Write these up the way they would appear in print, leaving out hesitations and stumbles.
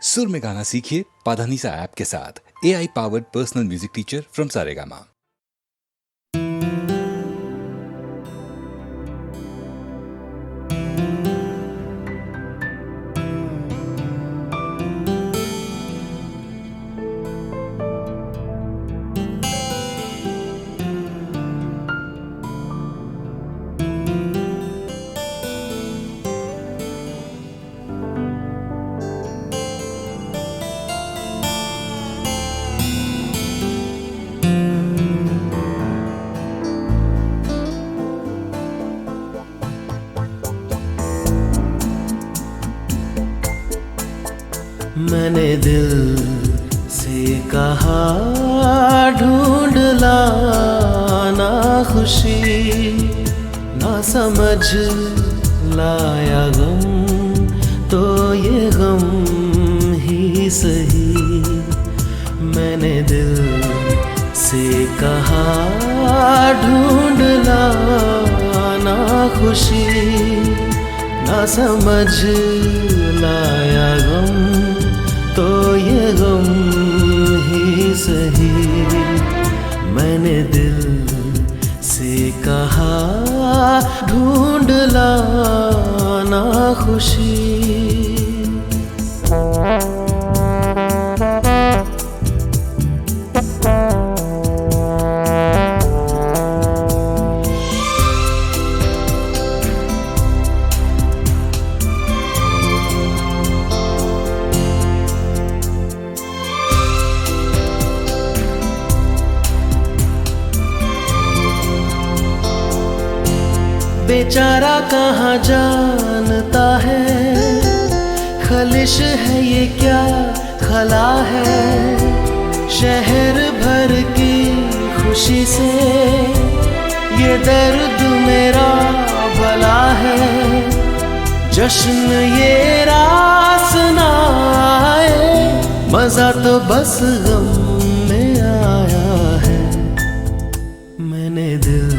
सुर में गाना सीखिए पाधानीसा ऐप के साथ। AI powered personal music teacher from Saregama. मैंने दिल से कहा ढूंढ लाना खुशी, ना समझ लाया गम तो ये गम ही सही। मैंने दिल से कहा ढूंढ लाना खुशी, ना समझ लाया गम तो ये गम ही सही। मैंने दिल से कहा ढूंढ लाना खुशी। बेचारा कहाँ जानता है, खलिश है ये क्या खला है। शहर भर की खुशी से ये दर्द मेरा भला है। जश्न ये रास ना आए, मजा तो बस गम में आया है। मैंने दिल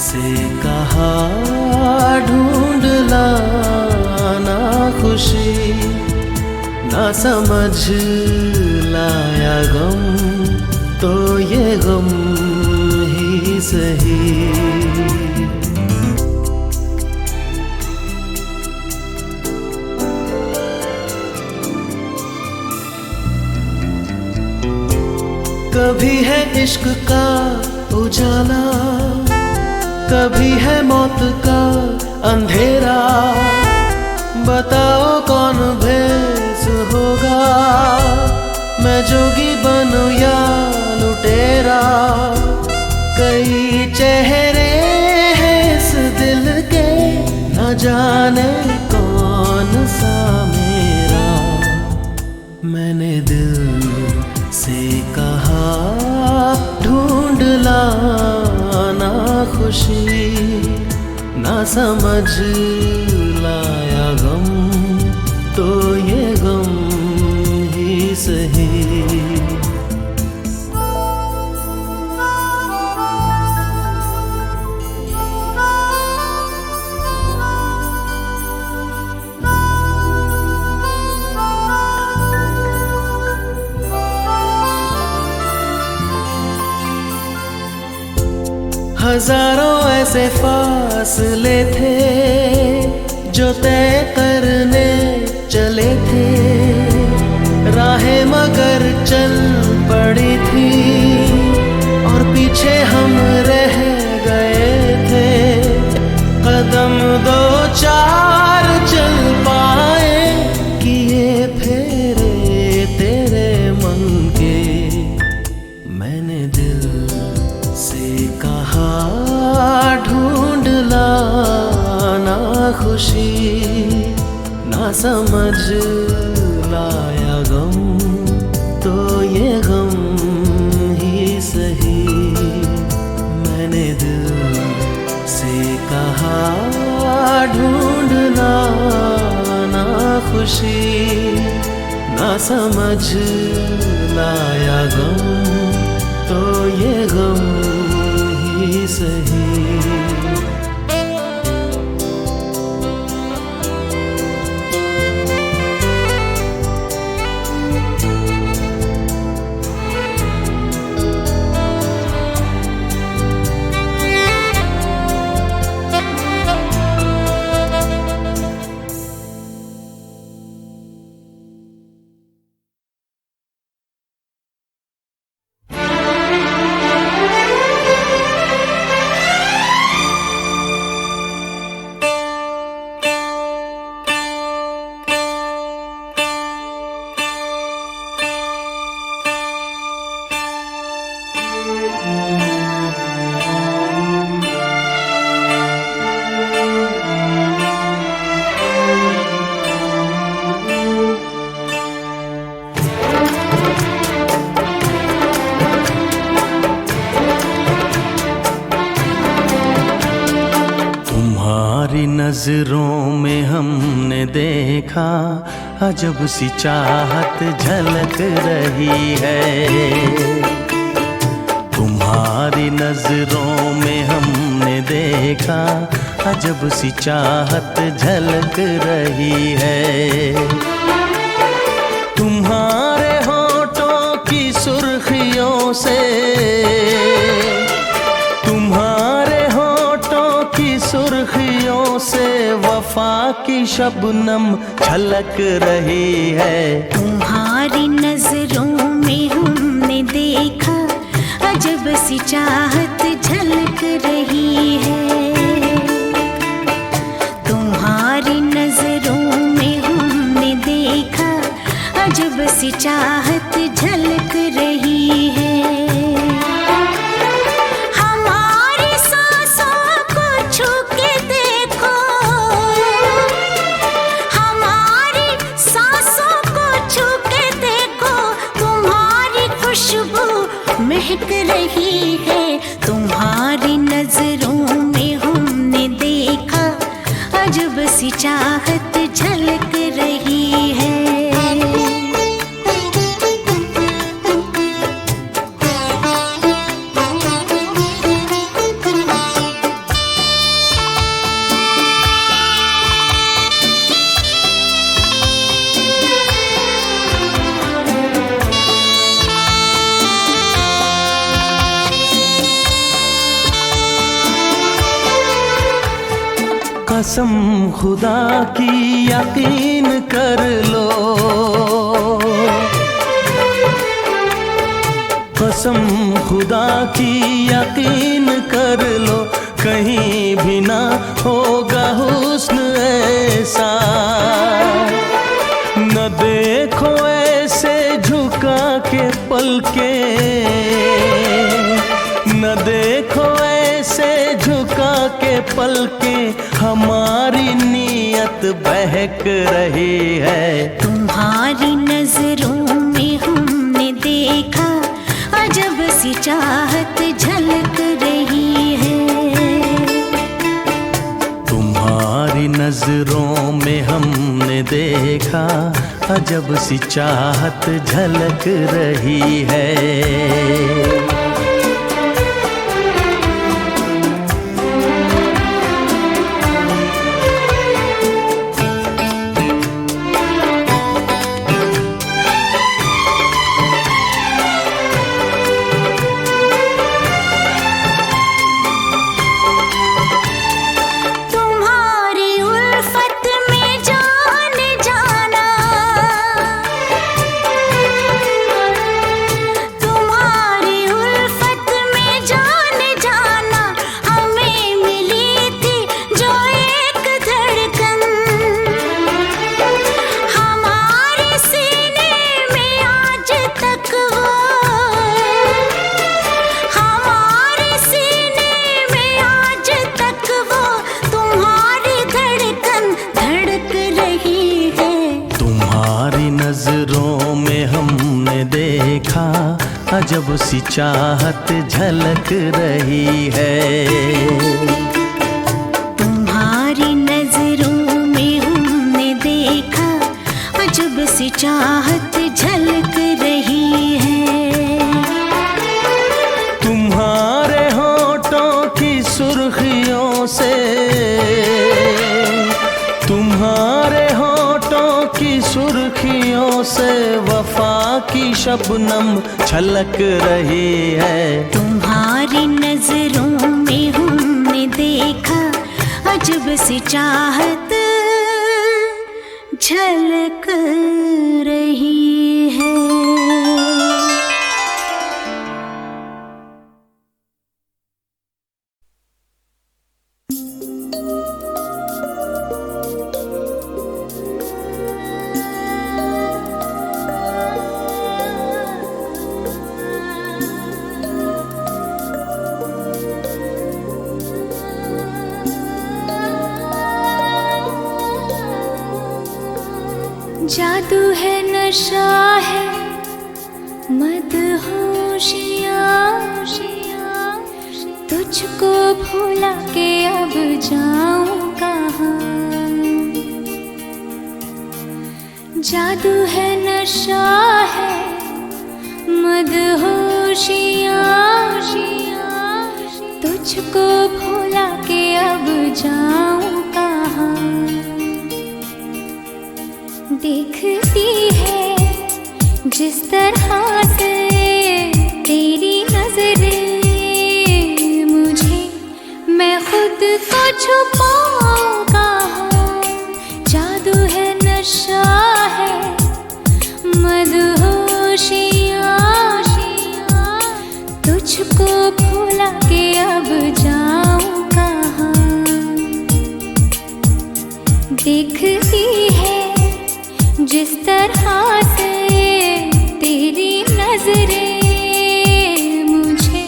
से कहा ढूंढ लाना खुशी, ना समझ लाया गम तो ये गम ही सही। कभी है इश्क का उजाला, कभी है मौत का अंधेरा। बताओ कौन भेस होगा, मैं जोगी बनूं या लुटेरा। कई चेहरे हैं इस दिल के, न जाने कौन सा मेरा। मैंने दिल से कहा ढूंढ लाना खुशी, ना समझ लाया गम तो ये गम ही सही। हजारों ऐसे फासले थे जो तय करने चले थे। राहें मगर चल पड़ी थी और पीछे हम रह गए थे। कदम दो चार चल पाए, किए फेरे तेरे मन के। मैंने दिल से कहा ढूंढ लाना खुशी, ना समझ लाया गम तो ये गम ही सही। मैंने दिल से कहा ढूंढ लाना खुशी, ना समझ लाया गम तो ये गम ही सही। नजरों में हमने देखा अजब सी चाहत झलक रही है। तुम्हारी नजरों में हमने देखा अजब सी चाहत झलक रही है। तुम्हारे होठों की सुर्खियों से, तुम्हारे होठों की सुर्खियों से वफा की शबनम छलक रही है। तुम्हारी नजरों में हमने देखा अजब सी चाहत झलक रही है। तुम्हारी नजरों में हमने देखा अजब सी चाहत झलक रही है। हमारी सांसों को छू के देखो, हमारी सांसों को छू के देखो, तुम्हारी खुशबू महक रही है। तुम्हारी नजरों में हमने देखा अजब सी चाहत झलक रही है। कसम खुदा की यकीन कर लो, कसम खुदा की यकीन कर लो, कहीं भी ना होगा हुस्न ऐसा। न देखो ऐसे झुका के पलके, न देखो ऐसे झुका के पलके, हमारी नीयत बहक रही है। तुम्हारी नजरों में हमने देखा अजब सी चाहत झलक रही है। तुम्हारी नजरों में हमने देखा अजब सी चाहत झलक रही है। नजरों में हमने देखा अजब सी चाहत झलक रही है। तुम्हारी नजरों में हमने देखा अजब सी चाहत झलक रही है। तुम्हारे होठों की सुर्खियों से, तुम्हारे होठों की सुर्खियों से वफा की शबनम छलक रही है। तुम्हारी नजरों में हमने देखा अजब सी चाहत झलक रही है। जादू है, नशा है, मदहोशियाँ, तुझको भुला के अब जाऊं कहाँ। जादू है नशा है मदहोशियाँ, तुझको भुला के अब जाऊं कहाँ। देखती है जिस तरह से तेरी नजरें मुझे, मैं खुद को छुपाऊं कहाँ। जादू है नशा है मदहोशियाँ, तुझको भुला के अब जाऊं कहाँ। देखती है जिस तरह से तेरी नजरें मुझे,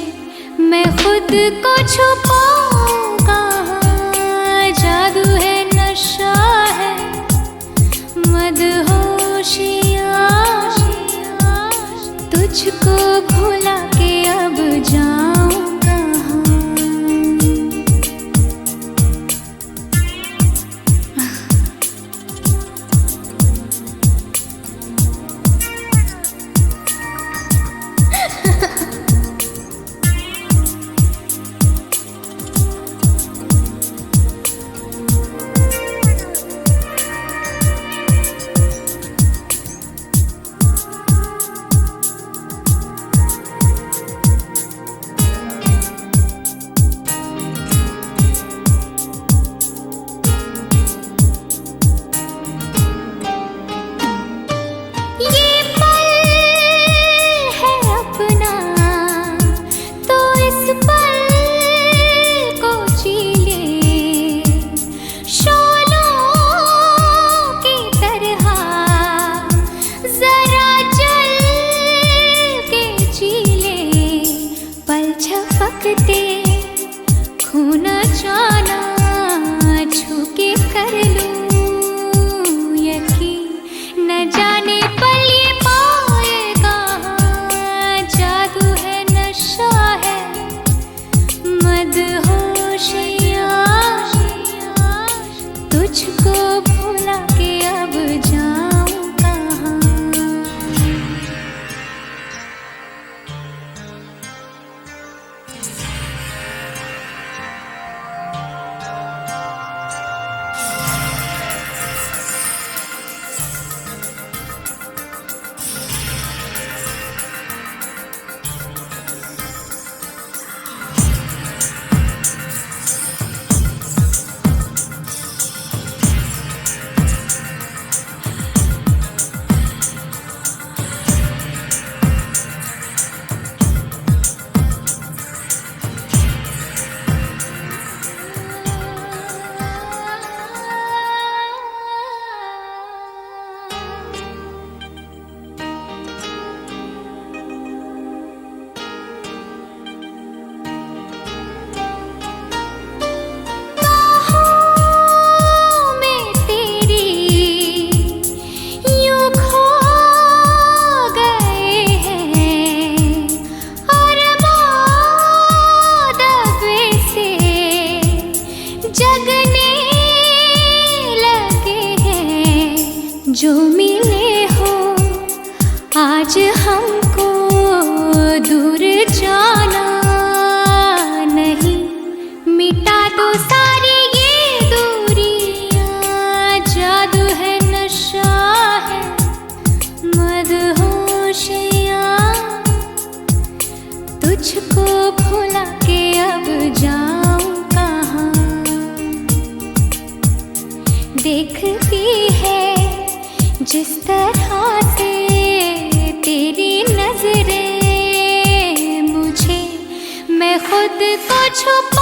मैं खुद को छुपाऊं कहाँ। जादू है नशा है मदहोशियाँ, तुझको भुला के अब जाऊं कहाँ। खोना जाना छू के कर लूं यकीन, न जाने पल ये पाएगा। जादू है नशा है मदहोशियाँ, तुझको भुला के अब जाऊं कहाँ। जो मिले हो आज हमको दूर जाना नहीं, मिटा दो सारी ये दूरियां। जादू है नशा है मदहोशियाँ, तुझको भुला के अब जाऊं कहाँ। देखती है जिस तरह से तेरी नजरें मुझे, मैं खुद को छुपा